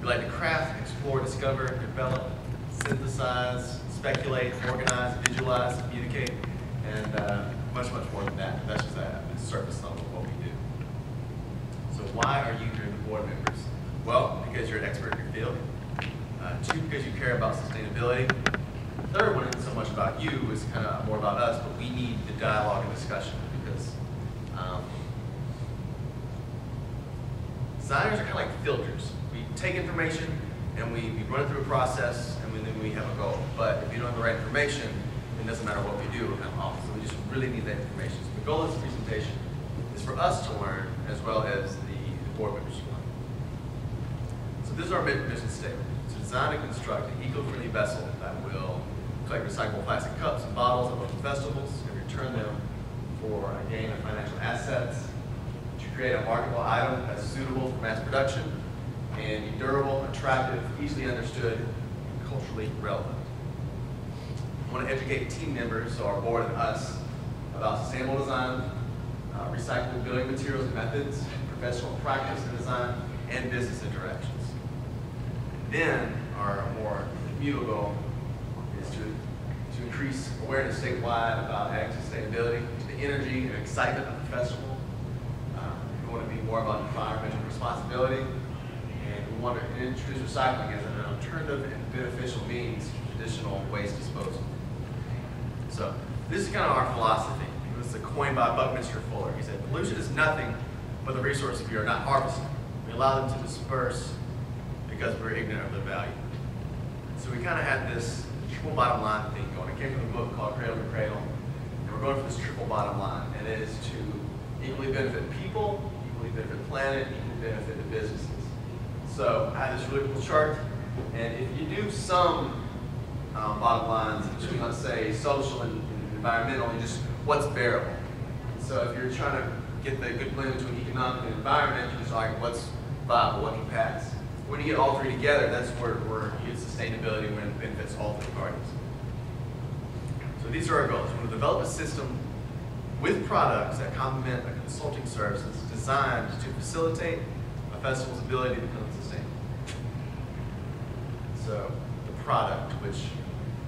We like to craft, explore, discover, develop, synthesize, speculate, organize, visualize, communicate, and much, much more than that. That's just the surface level of what we do. So why are you here as board members? Well, because you're an expert in your field. Two, because you care about sustainability. The third one isn't so much about you, it's kind of more about us, but we need the dialogue and discussion because designers are kind of like filters. We take information and we run it through a process and then we have a goal. But if you don't have the right information, it doesn't matter what we do, we're kind of off. So we just really need that information. So the goal of this presentation is for us to learn as well as the board members to learn. So this is our mission statement. To design and construct an eco-friendly vessel that will collect recyclable plastic cups and bottles at local festivals and return them for a gain of financial assets, to create a marketable item that's suitable for mass production, and be durable, attractive, easily understood, and culturally relevant. I want to educate team members, so our board and us, about sustainable design, recyclable building materials and methods, professional practice in design, and business interactions. Then our more immutable goal is to increase awareness statewide about ag sustainability, the energy and excitement of the festival. We want to be more about environmental responsibility, and we want to introduce recycling as an alternative and beneficial means to traditional waste disposal. So this is kind of our philosophy. It was coined by Buckminster Fuller. He said, pollution is nothing but the resources we are not harvesting. We allow them to disperse because we're ignorant of their value. So we kind of had this triple bottom line thing going. It came from a book called Cradle to Cradle, and we're going for this triple bottom line, and it is to equally benefit people, equally benefit the planet, equally benefit the businesses. So I had this really cool chart, and if you do some bottom lines between, let's say, social and environmental, just what's bearable. So if you're trying to get the good blend between economic and environment, you're just like, what's viable, what can pass. When you get all three together, that's where you get sustainability when it benefits all three parties. So these are our goals. We want to develop a system with products that complement a consulting services designed to facilitate a festival's ability to become sustainable. So the product, which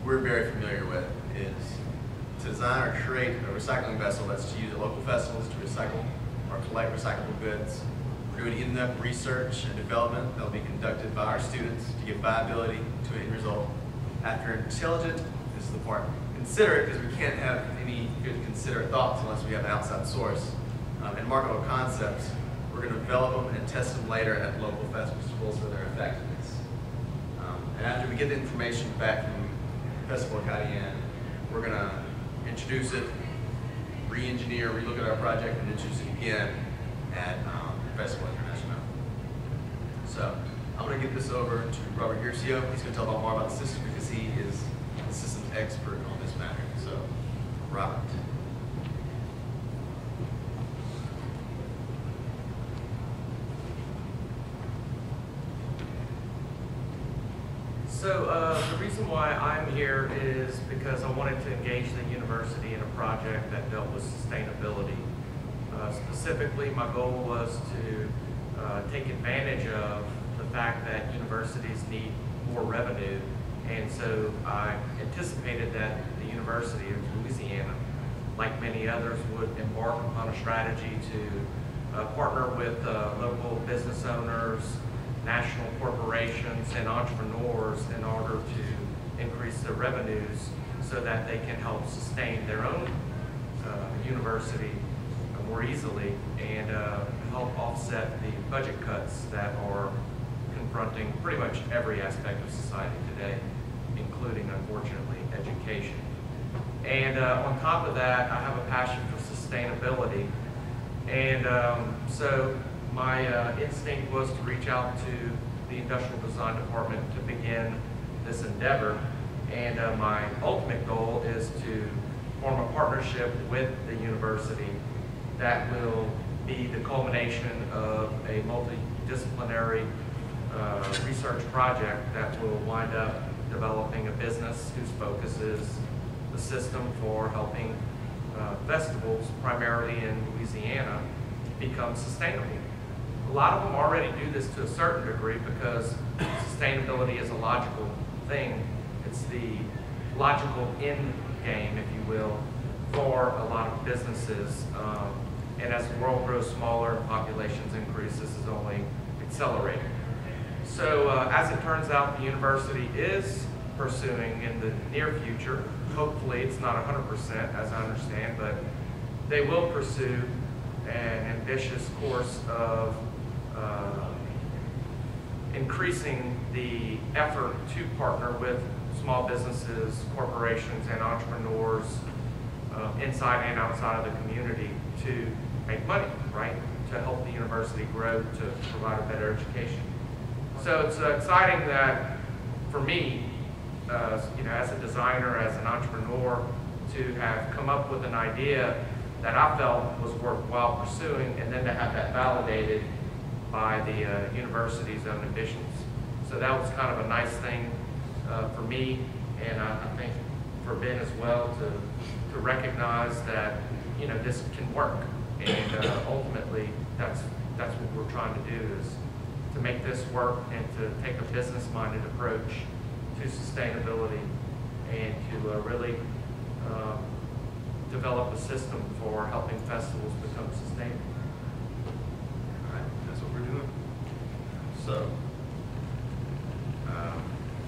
we're very familiar with, is to design or create a recycling vessel that's to use at local festivals to recycle or collect recyclable goods. We're doing in-depth research and development that will be conducted by our students to give viability to an end result. After intelligent, this is the part, considerate, because we can't have any good considerate thoughts unless we have an outside source, and marketable concepts, we're going to develop them and test them later at local festivals for their effectiveness. And after we get the information back from Festival of Cayenne, we're going to introduce it, re-engineer, relook at our project, and introduce it again at Festival International. So I'm going to give this over to Robert Hircio. He's going to tell more about the system because he is the systems expert on this matter. So, Robert. So the reason why I'm here is because I wanted to engage the university in a project that dealt with sustainability. Specifically, my goal was to take advantage of the fact that universities need more revenue, and so I anticipated that the University of Louisiana, like many others, would embark upon a strategy to partner with local business owners, national corporations, and entrepreneurs in order to increase their revenues so that they can help sustain their own university more easily and help offset the budget cuts that are confronting pretty much every aspect of society today, including, unfortunately, education. And on top of that, I have a passion for sustainability. And so my instinct was to reach out to the Industrial Design Department to begin this endeavor. And my ultimate goal is to form a partnership with the university that will be the culmination of a multidisciplinary research project that will wind up developing a business whose focus is the system for helping festivals, primarily in Louisiana, become sustainable. A lot of them already do this to a certain degree because sustainability is a logical thing. It's the logical end game, if you will, for a lot of businesses. And as the world grows smaller and populations increase, this is only accelerating. So as it turns out, the university is pursuing in the near future, hopefully it's not 100% as I understand, but they will pursue an ambitious course of increasing the effort to partner with small businesses, corporations, and entrepreneurs inside and outside of the community to make money, right? To help the university grow, to provide a better education. So it's exciting that, for me, you know, as a designer, as an entrepreneur, to have come up with an idea that I felt was worthwhile pursuing, and then to have that validated by the university's own ambitions. So that was kind of a nice thing for me, and I think for Ben as well, to recognize that, you know, this can work. And ultimately, that's what we're trying to do, is to make this work and to take a business-minded approach to sustainability and to really develop a system for helping festivals become sustainable. All right, that's what we're doing. So,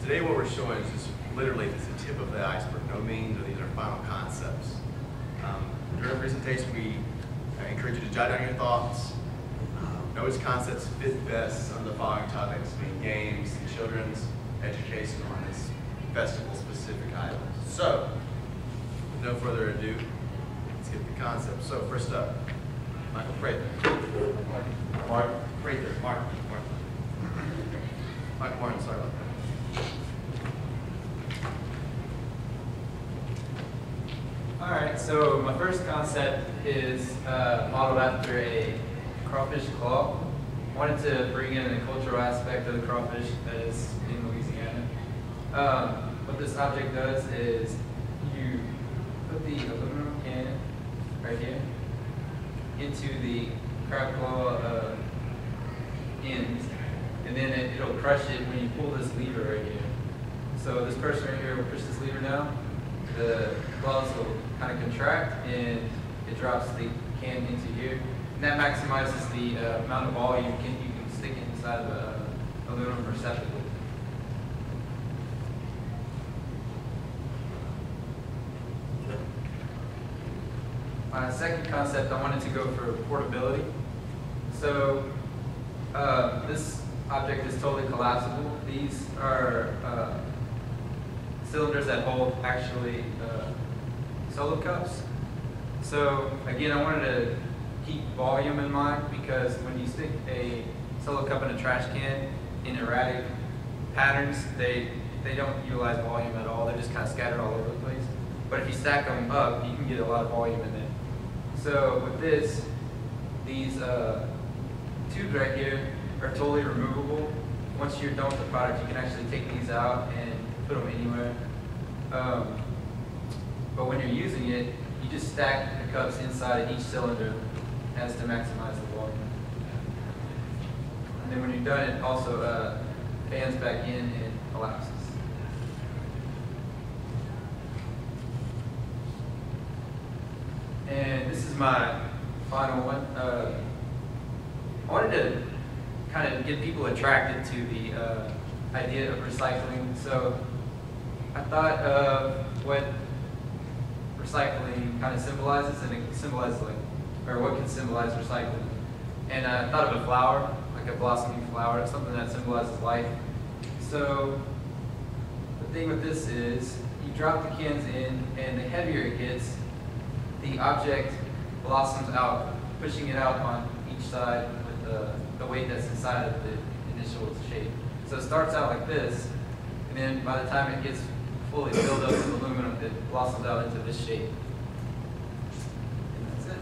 today what we're showing is just literally just the tip of the iceberg. No means, or these are final concepts. During the presentation, we encourage you to jot down your thoughts. Know which concepts fit best on the following topics, being games, children's education on this festival-specific items. So, with no further ado, let's get the concept. So, first up, Michael Prather. Mark Prather. Michael Martin, sorry about that. All right, so my first concept is modeled after a crawfish claw. I wanted to bring in the cultural aspect of the crawfish that is in Louisiana. What this object does is you put the aluminum can right here into the crab claw ends, and then it'll crush it when you pull this lever right here. So this person right here will push this lever down, the claws will kind of contract, and it drops the can into here. And that maximizes the amount of volume you can stick inside of the aluminum receptacle. My second concept, I wanted to go for portability. So this object is totally collapsible. These are cylinders that hold actually solo cups. So again, I wanted to keep volume in mind, because when you stick a solo cup in a trash can in erratic patterns, they don't utilize volume at all. They're just kind of scattered all over the place. But if you stack them up, you can get a lot of volume in there. So with this, these tubes right here are totally removable. Once you're done with the product, you can actually take these out and put them anywhere. But when you're using it, you just stack the cups inside of each cylinder as to maximize the volume. And then when you're done, it also fans back in and collapses. And this is my final one. I wanted to kind of get people attracted to the idea of recycling. So I thought of what recycling kind of symbolizes, and it symbolizes or what can symbolize recycling. And I thought of a flower, like a blossoming flower, something that symbolizes life. So the thing with this is, you drop the cans in, and the heavier it gets, the object blossoms out, pushing it out on each side with the weight that's inside of the initial shape. So it starts out like this, and then by the time it gets fully filled up with aluminum, it blossoms out into this shape. And that's it.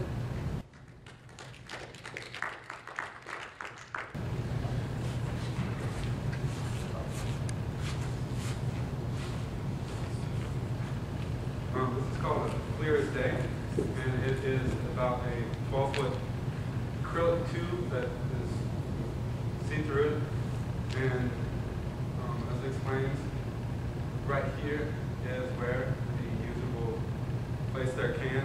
This is called Clear as Day, and it is about a 12-foot acrylic tube that is see through it. And as it explains, right here is where the user will place their can,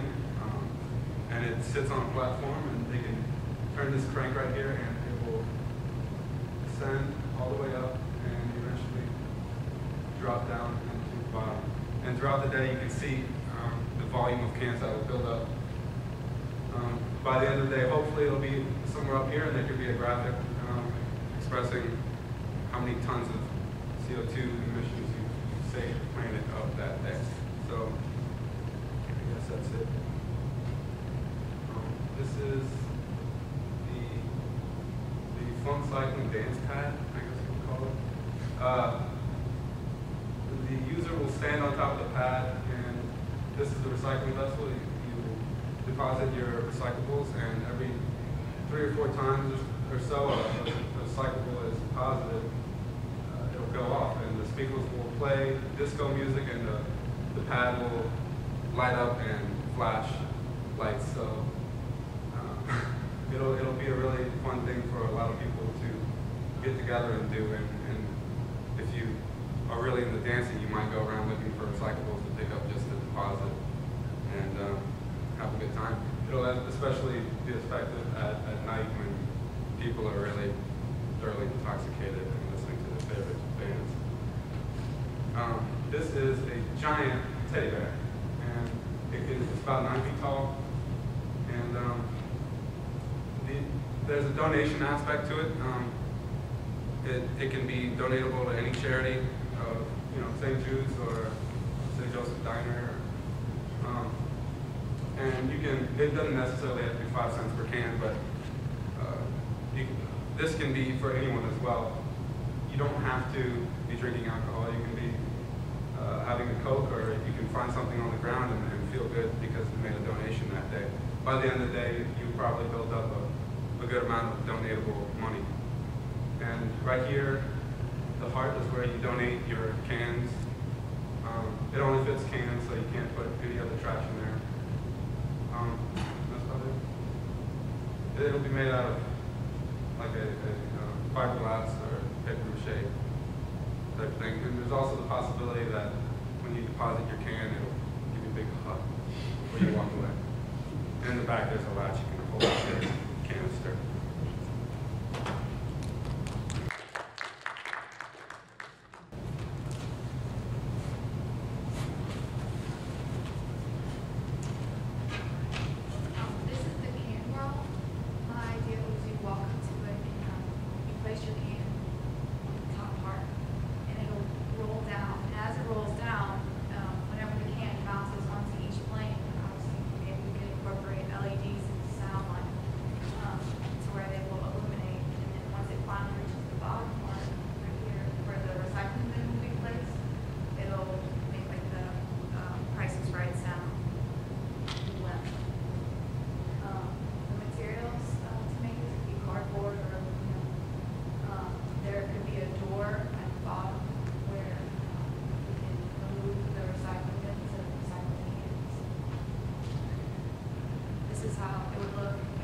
and it sits on a platform, and they can turn this crank right here, and it will ascend all the way up and eventually drop down into the bottom. And throughout the day, you can see the volume of cans that will build up. By the end of the day, hopefully it'll be somewhere up here, and there could be a graphic expressing how many tons of CO2 emissions you saved the planet of that day. So I guess that's it. This is the pREcycling dance pad, I guess you would call it. The user will stand on top of the pad, and this is the recycling vessel. You deposit your recyclables, and every 3 or 4 times or so a recyclable is deposited, it'll go off, and the speakers will play disco music, and the pad will light up and flash lights. So it'll be a really fun thing for a lot of people to get together and do. And if you are really into dancing, you might go around looking for recyclables to pick up just to deposit and have a good time. It'll especially be effective at night when people are really thoroughly intoxicated and listening to their favorite bands. This is a giant teddy bear, and it's about 9 feet tall. And there's a donation aspect to it. It can be donatable to any charity, St. Jude's or St. Joseph Diner. And it doesn't necessarily have to be 5 cents per can, but this can be for anyone as well. You don't have to be drinking alcohol. You can be having a Coke, or you can find something on the ground and feel good because you made a donation that day. By the end of the day, you probably built up a good amount of donatable money. And right here, the heart is where you donate your cans. It only fits cans, so you can't put any other trash in there. That's about it. It'll be made out of like a fiberglass or paper mache type thing. And there's also the possibility that when you deposit your can, it'll give you a big hug before you walk away. And in the back, there's a latch you can hold out your canister. This is how it would look